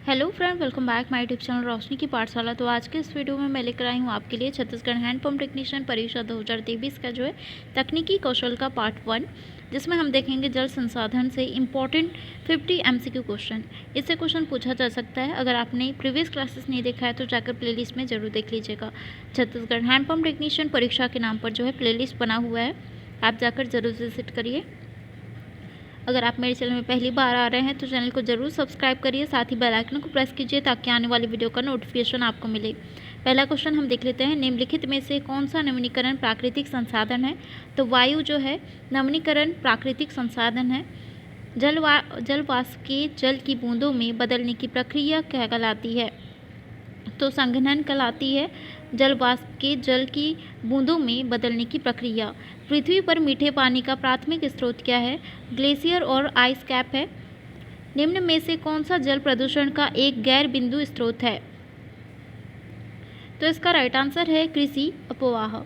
Hello friend, welcome back my YouTube channel Roshni की पाठशाला। तो आज के इस वीडियो में मैं लेकर आई हूँ आपके लिए छत्तीसगढ़ हैंडपंप टेक्नीशियन परीक्षा 2023 का जो है तकनीकी कौशल का पार्ट 1, जिसमें हम देखेंगे जल संसाधन से इम्पॉर्टेंट 50 MCQ क्वेश्चन। इससे क्वेश्चन पूछा जा सकता है। अगर आपने प्रीवियस क्लासेस नहीं देखा है तो जाकर प्लेलिस्ट में ज़रूर देख लीजिएगा। छत्तीसगढ़ हैंडपंप टेक्नीशियन परीक्षा के नाम पर जो है प्लेलिस्ट बना हुआ है, आप जाकर ज़रूर विजिट करिए। अगर आप मेरे चैनल में पहली बार आ रहे हैं तो चैनल को ज़रूर सब्सक्राइब करिए, साथ ही बेल आइकन को प्रेस कीजिए ताकि आने वाली वीडियो का नोटिफिकेशन आपको मिले। पहला क्वेश्चन हम देख लेते हैं। निम्नलिखित में से कौन सा नवीनीकरण प्राकृतिक संसाधन है? तो वायु जो है नवीनीकरण प्राकृतिक संसाधन है। जलवाष्प के जल की बूंदों में बदलने की प्रक्रिया क्या कहलाती है? तो संघनन कहलाती है। जलवाष्प के जल की बूंदों में बदलने की प्रक्रिया। पृथ्वी पर मीठे पानी का प्राथमिक स्रोत क्या है? ग्लेशियर और आइस कैप है। निम्न में से कौन सा जल प्रदूषण का एक गैर बिंदु स्रोत है? तो इसका राइट आंसर है कृषि अपवाह।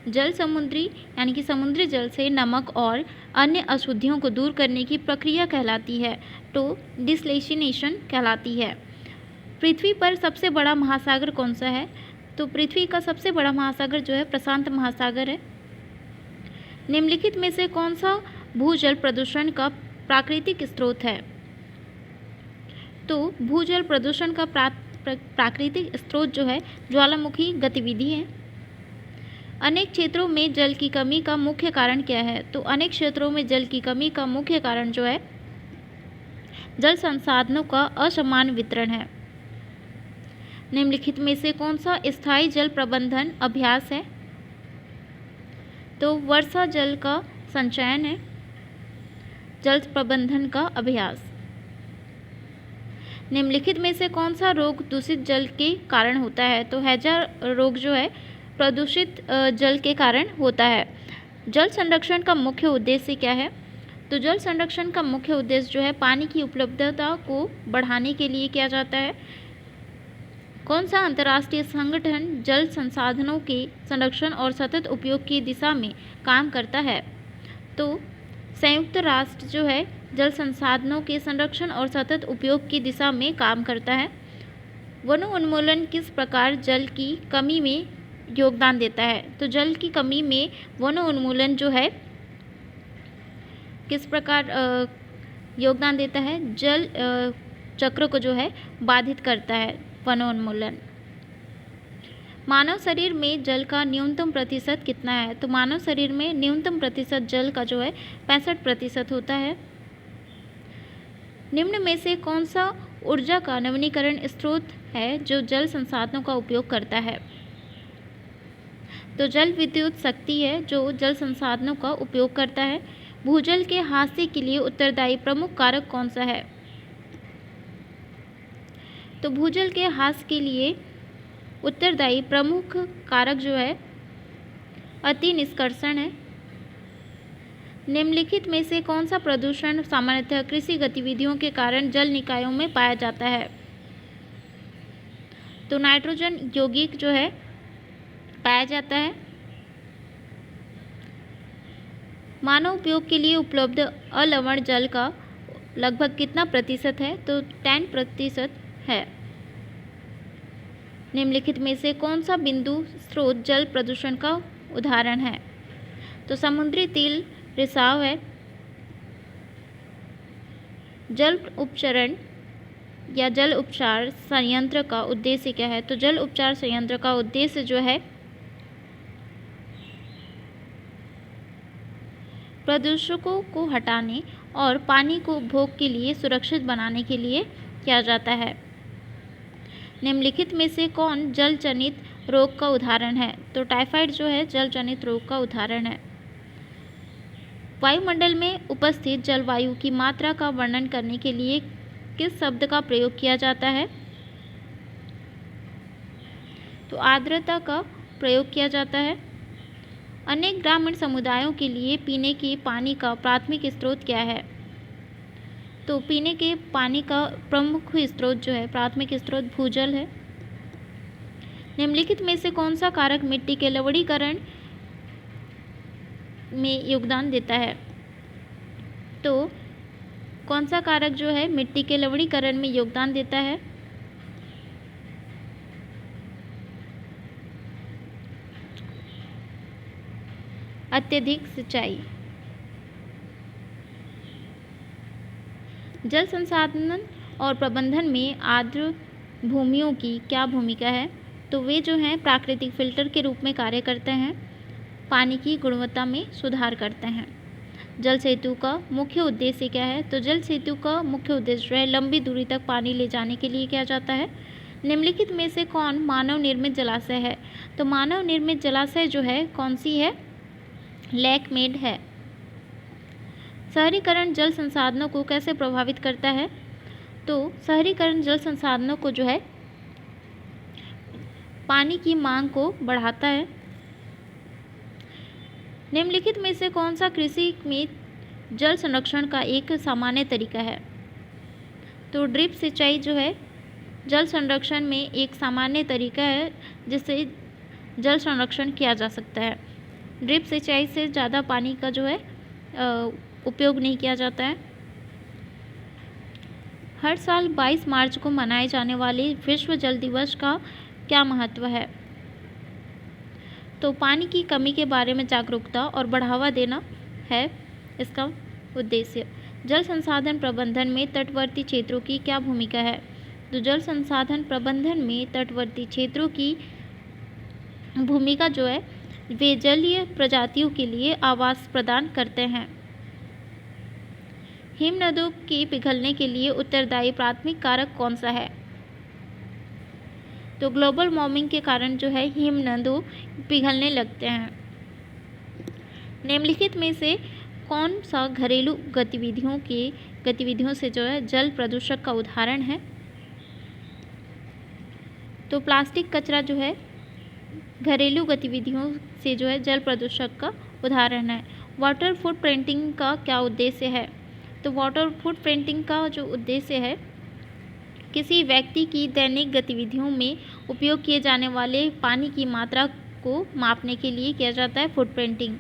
जल समुद्री यानी कि समुद्री जल से नमक और अन्य अशुद्धियों को दूर करने की प्रक्रिया कहलाती है। तो डिसलेशिनेशन कहलाती है। पृथ्वी पर सबसे बड़ा महासागर कौन सा है? तो पृथ्वी का सबसे बड़ा महासागर जो है प्रशांत महासागर है। निम्नलिखित में से कौन सा भूजल प्रदूषण का प्राकृतिक स्रोत है? तो भूजल प्रदूषण का प्राकृतिक स्रोत जो है ज्वालामुखी गतिविधि है। अनेक क्षेत्रों में जल की कमी का मुख्य कारण क्या है? तो अनेक क्षेत्रों में जल की कमी का मुख्य कारण जो है जल संसाधनों का असमान वितरण है। निम्नलिखित में से कौन सा स्थायी जल प्रबंधन अभ्यास है? तो वर्षा जल का संचयन है, जल प्रबंधन का अभ्यास। निम्नलिखित में से कौन सा रोग दूषित जल के कारण होता है? तो हैजा रोग जो है प्रदूषित जल के कारण होता है। जल संरक्षण का मुख्य उद्देश्य क्या है? तो जल संरक्षण का मुख्य उद्देश्य जो है पानी की उपलब्धता को बढ़ाने के लिए किया जाता है। कौन सा अंतर्राष्ट्रीय संगठन जल संसाधनों के संरक्षण और सतत उपयोग की दिशा में काम करता है? तो संयुक्त राष्ट्र जो है जल संसाधनों के संरक्षण और सतत उपयोग की दिशा में काम करता है। वनोन्मूलन किस प्रकार जल की कमी में योगदान देता है? तो जल की कमी में वनोन्मूलन जो है किस प्रकार योगदान देता है? जल चक्र को जो है बाधित करता है वनोन्मूलन। मानव शरीर में जल का न्यूनतम प्रतिशत कितना है? तो मानव शरीर में न्यूनतम प्रतिशत जल का जो है 65% होता है। निम्न में से कौन सा ऊर्जा का नवीनीकरण स्रोत है जो जल संसाधनों का उपयोग करता है? तो जल विद्युत शक्ति है जो जल संसाधनों का उपयोग करता है। भूजल के हास्य के लिए उत्तरदायी प्रमुख कारक कौन सा है? तो भूजल के ह्रास के लिए उत्तरदायी प्रमुख कारक जो है अति निष्कर्षण है। निम्नलिखित में से कौन सा प्रदूषण सामान्यतः कृषि गतिविधियों के कारण जल निकायों में पाया जाता है? तो नाइट्रोजन यौगिक जो है पाया जाता है। मानव उपयोग के लिए उपलब्ध अलवण जल का लगभग कितना प्रतिशत है? तो 10% है। निम्नलिखित में से कौन सा बिंदु स्रोत जल प्रदूषण का उदाहरण है? तो समुद्री तेल रिसाव है। जल उपचरण या जल उपचार संयंत्र का उद्देश्य क्या है? तो जल उपचार संयंत्र का उद्देश्य जो है प्रदूषकों को हटाने और पानी को उपभोग के लिए सुरक्षित बनाने के लिए किया जाता है। निम्नलिखित में से कौन जल जनित रोग का उदाहरण है? तो टाइफाइड जो है जल जनित रोग का उदाहरण है। वायुमंडल में उपस्थित जलवायु की मात्रा का वर्णन करने के लिए किस शब्द का प्रयोग किया जाता है? तो आर्द्रता का प्रयोग किया जाता है। अनेक ग्रामीण समुदायों के लिए पीने के पानी का प्राथमिक स्रोत क्या है? तो पीने के पानी का प्रमुख स्रोत जो है प्राथमिक स्रोत भूजल है। निम्नलिखित में से कौन सा कारक मिट्टी के लवणीकरण में योगदान देता है? तो कौन सा कारक जो है मिट्टी के लवणीकरण में योगदान देता है? अत्यधिक सिंचाई। जल संसाधन और प्रबंधन में आर्द्र भूमियों की क्या भूमिका है? तो वे जो हैं प्राकृतिक फिल्टर के रूप में कार्य करते हैं, पानी की गुणवत्ता में सुधार करते हैं। जल सेतु का मुख्य उद्देश्य क्या है? तो जल सेतु का मुख्य उद्देश्य जो है लंबी दूरी तक पानी ले जाने के लिए किया जाता है। निम्नलिखित में से कौन मानव निर्मित जलाशय है? तो मानव निर्मित जलाशय जो है कौन सी है? लेक मेड है। शहरीकरण जल संसाधनों को कैसे प्रभावित करता है? तो शहरीकरण जल संसाधनों को जो है पानी की मांग को बढ़ाता है। निम्नलिखित में से कौन सा कृषि में जल संरक्षण का एक सामान्य तरीका है? तो ड्रिप सिंचाई जो है जल संरक्षण में एक सामान्य तरीका है जिससे जल संरक्षण किया जा सकता है। ड्रिप सिंचाई से ज़्यादा पानी का जो है उपयोग नहीं किया जाता है। हर साल 22 मार्च को मनाए जाने वाले विश्व जल दिवस का क्या महत्व है? तो पानी की कमी के बारे में जागरूकता और बढ़ावा देना है इसका उद्देश्य। जल संसाधन प्रबंधन में तटवर्ती क्षेत्रों की क्या भूमिका है? तो जल संसाधन प्रबंधन में तटवर्ती क्षेत्रों की भूमिका जो है वे जलीय प्रजातियों के लिए आवास प्रदान करते हैं। हिमनदों के पिघलने के लिए उत्तरदायी प्राथमिक कारक कौन सा है? तो ग्लोबल वार्मिंग के कारण जो है हिमनदों पिघलने लगते हैं। निम्नलिखित में से कौन सा घरेलू गतिविधियों से जो है जल प्रदूषण का उदाहरण है? तो प्लास्टिक कचरा जो है घरेलू गतिविधियों से जो है जल प्रदूषण का उदाहरण है। वाटर फुट प्रिंटिंग का क्या उद्देश्य है? तो वाटर फुट प्रिंटिंग का जो उद्देश्य है किसी व्यक्ति की दैनिक गतिविधियों में उपयोग किए जाने वाले पानी की मात्रा को मापने के लिए किया जाता है फुट प्रिंटिंग।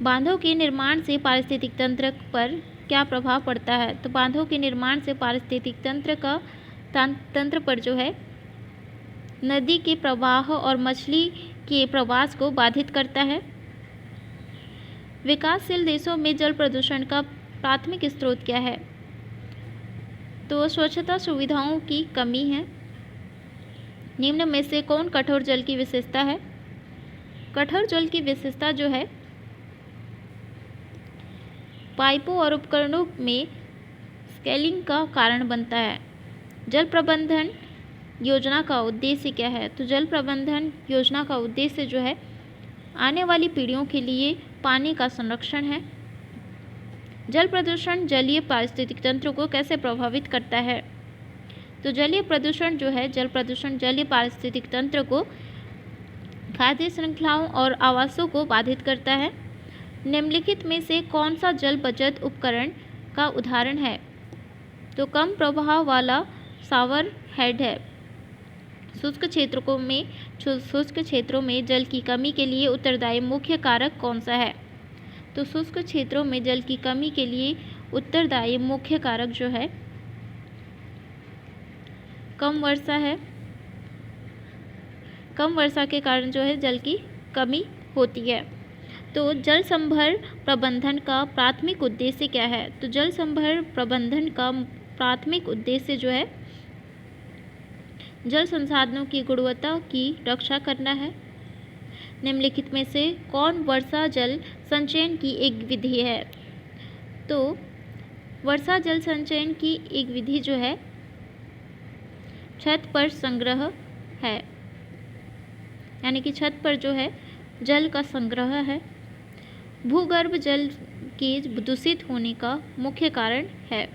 बांधों के निर्माण से पारिस्थितिक तंत्र पर क्या प्रभाव पड़ता है? तो बांधों के निर्माण से पारिस्थितिक तंत्र पर जो है नदी के प्रवाह और मछली के प्रवास को बाधित करता है। विकासशील देशों में जल प्रदूषण का प्राथमिक स्रोत क्या है? तो स्वच्छता सुविधाओं की कमी है। निम्न में से कौन कठोर जल की विशेषता है? कठोर जल की विशेषता जो है पाइपों और उपकरणों में स्केलिंग का कारण बनता है। जल प्रबंधन योजना का उद्देश्य क्या है? तो जल प्रबंधन योजना का उद्देश्य जो है आने वाली पीढ़ियों के लिए पानी का संरक्षण है। जल प्रदूषण जलीय पारिस्थितिक तंत्र को कैसे प्रभावित करता है? तो जलीय प्रदूषण जो है जलीय पारिस्थितिक तंत्र को खाद्य श्रृंखलाओं और आवासों को बाधित करता है। निम्नलिखित में से कौन सा जल बचत उपकरण का उदाहरण है? तो कम प्रवाह वाला शावर हेड है। शुष्क क्षेत्रों में जल की कमी के लिए उत्तरदायी मुख्य कारक कौन सा है? तो शुष्क क्षेत्रों में जल की कमी के लिए उत्तरदायी मुख्य कारक जो है कम वर्षा है। कम वर्षा के कारण जो है जल की कमी होती है। तो जल संभर प्रबंधन का प्राथमिक उद्देश्य क्या है? तो जल संभर प्रबंधन का प्राथमिक उद्देश्य जो है जल संसाधनों की गुणवत्ता की रक्षा करना है। निम्नलिखित में से कौन वर्षा जल संचयन की एक विधि है? तो वर्षा जल संचयन की एक विधि जो है छत पर संग्रह है, यानी कि छत पर जो है जल का संग्रह है। भूगर्भ जल के दूषित होने का मुख्य कारण है।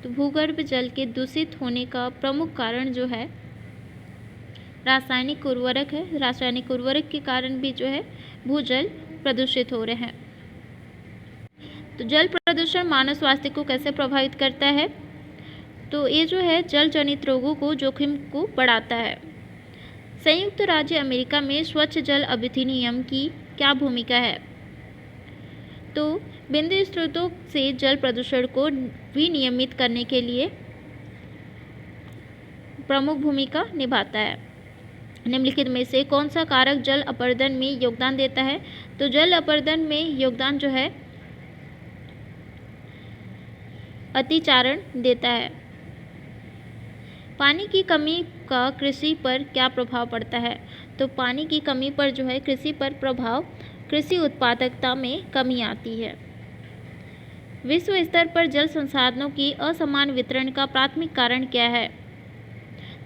तो भूगर्भ जल के दूषित होने का प्रमुख कारण जो है रासायनिक उर्वरक है। रासायनिक उर्वरक के कारण भी जो है भूजल प्रदूषित हो रहे हैं। तो जल प्रदूषण मानव स्वास्थ्य को कैसे प्रभावित करता है? तो ये जो है जल जनित रोगों को जोखिम को बढ़ाता है। संयुक्त राज्य अमेरिका में स्वच्छ जल अधिनियम की क्या भूमिका है? तो बिंदु स्रोतों से जल प्रदूषण को विनियमित करने के लिए प्रमुख भूमिका निभाता है। निम्नलिखित में से कौन सा कारक जल अपरदन में योगदान देता है? तो जल अपरदन में योगदान जो है अतिचारण देता है। पानी की कमी का कृषि पर क्या प्रभाव पड़ता है? तो पानी की कमी पर जो है कृषि पर प्रभाव, कृषि उत्पादकता में कमी आती है। विश्व स्तर पर जल संसाधनों की असमान वितरण का प्राथमिक कारण क्या है?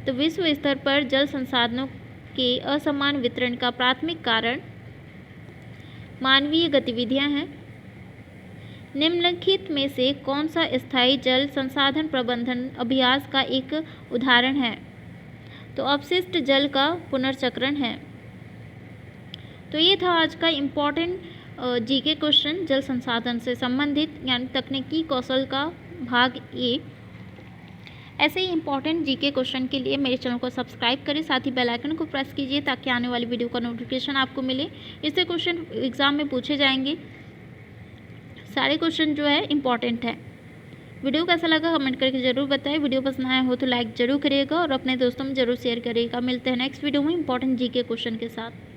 तो विश्व स्तर पर जल संसाधनों के असमान वितरण का प्राथमिक कारण मानवीय गतिविधियां हैं। निम्नलिखित में से कौन सा स्थायी जल संसाधन प्रबंधन अभ्यास का एक उदाहरण है? तो अपशिष्ट जल का पुनर्चक्रण है। तो ये था आज का इम्पॉर्टेंट जीके क्वेश्चन जल संसाधन से संबंधित, यानी तकनीकी कौशल का भाग ए। ऐसे ही इम्पॉर्टेंट जीके क्वेश्चन के लिए मेरे चैनल को सब्सक्राइब करें, साथ ही बेल आइकन को प्रेस कीजिए ताकि आने वाली वीडियो का नोटिफिकेशन आपको मिले। इससे क्वेश्चन एग्जाम में पूछे जाएंगे। सारे क्वेश्चन जो है इम्पॉर्टेंट है। वीडियो कैसा लगा कमेंट करके ज़रूर बताएं। वीडियो पसंद आया हो तो लाइक ज़रूर करिएगा और अपने दोस्तों में ज़रूर शेयर करिएगा। मिलते हैं नेक्स्ट वीडियो में इम्पॉर्टेंट जीके क्वेश्चन के साथ।